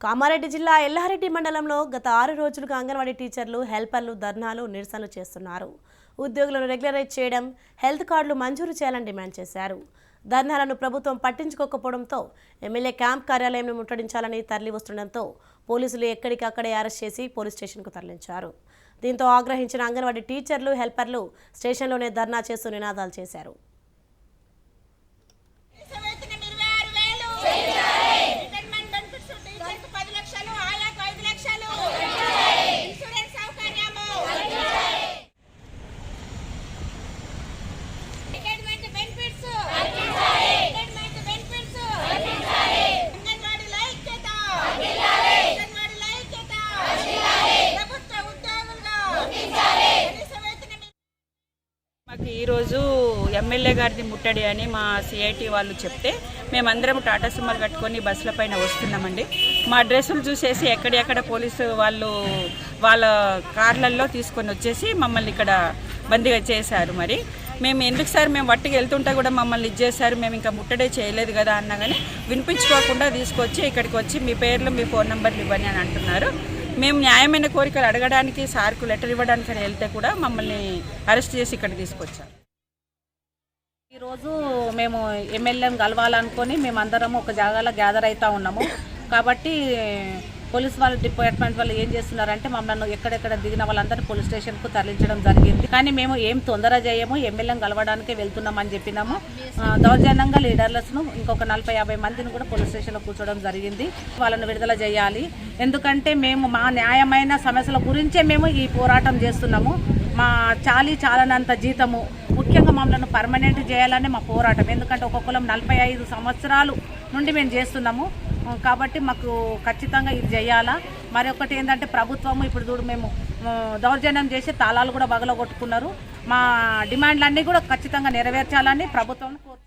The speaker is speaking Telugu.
కామారెడ్డి జిల్లా ఎల్లారెడ్డి మండలంలో గత 6 రోజులుగా అంగన్వాడీ టీచర్లు, హెల్పర్లు ధర్నాలు, నిరసనలు చేస్తున్నారు. ఉద్యోగులను రెగ్యులరైజ్ చేయడం, హెల్త్ కార్డులు మంజూరు చేయాలని డిమాండ్ చేశారు. ధర్నాలను ప్రభుత్వం పట్టించుకోకపోవడంతో ఎమ్మెల్యే క్యాంప్ కార్యాలయంను ముట్టడించాలని తరలి వస్తుండటంతో పోలీసులు ఎక్కడికక్కడే అరెస్ట్ చేసి పోలీస్ స్టేషన్కు తరలించారు. దీంతో ఆగ్రహించిన అంగన్వాడీ టీచర్లు, హెల్పర్లు స్టేషన్లోనే ధర్నా చేస్తూ నినాదాలు చేశారు. మాకు ఈరోజు ఎమ్మెల్యే గారిని ముట్టడి అని మా సిఐటి వాళ్ళు చెప్తే మేమందరం టాటా సుమోలు కట్టుకొని బస్సుల పైన వస్తున్నామండి. మా డ్రెస్సులు చూసేసి ఎక్కడెక్కడ పోలీసు వాళ్ళు వాళ్ళ కార్లల్లో తీసుకొని వచ్చేసి మమ్మల్ని ఇక్కడ బందీగా చేశారు. మరి మేము ఎందుకు సార్, మేము వట్టికి వెళ్తుంటే కూడా మమ్మల్ని ఇచ్చేసారు, మేము ఇంకా ముట్టడే చేయలేదు కదా అన్నా కానీ వినిపించుకోకుండా తీసుకొచ్చి ఇక్కడికి వచ్చి మీ పేర్లు, మీ ఫోన్ నెంబర్లు ఇవ్వని అని అంటున్నారు. మేము న్యాయమైన కోరికలు అడగడానికి సార్కు లెటర్ ఇవ్వడానికి అని వెళ్తే కూడా మమ్మల్ని అరెస్ట్ చేసి ఇక్కడ తీసుకొచ్చారు. ఈరోజు మేము ఎమ్మెల్యేని కలవాలనుకొని మేమందరము ఒక జాగాలో గ్యాదర్ అవుతూ ఉన్నాము. కాబట్టి పోలీస్ వాళ్ళ డిపార్ట్మెంట్ వాళ్ళు ఏం చేస్తున్నారంటే మమ్మల్ని ఎక్కడెక్కడ దిగిన వాళ్ళందరినీ పోలీస్ స్టేషన్కు తరలించడం జరిగింది. కానీ మేము ఏం తొందర చేయము, ఎమ్మెల్యేని కలవడానికే వెళ్తున్నామని చెప్పినాము. దౌర్జన్యంగా లీడర్లస్ను ఇంకొక 40-50 మందిని కూడా పోలీస్ స్టేషన్లో కూర్చోవడం జరిగింది. వాళ్ళని విడుదల చేయాలి. ఎందుకంటే మేము మా న్యాయమైన సమస్యల గురించే మేము ఈ పోరాటం చేస్తున్నాము. మా చాలనంత జీతము, ముఖ్యంగా మమ్మల్ని పర్మనెంట్ చేయాలని మా పోరాటం. ఎందుకంటే ఒక్కొక్కరం 45 సంవత్సరాలు నుండి మేము చేస్తున్నాము. కాబట్టి మాకు ఖచ్చితంగా ఇది చేయాలా. మరి ఒకటి ఏంటంటే ప్రభుత్వము ఇప్పుడు చూడు మేము దౌర్జన్యం చేసి తాళాలు కూడా బగలగొట్టుకున్నారు. మా డిమాండ్లన్నీ కూడా ఖచ్చితంగా నెరవేర్చాలని ప్రభుత్వం కోరుతున్నాం.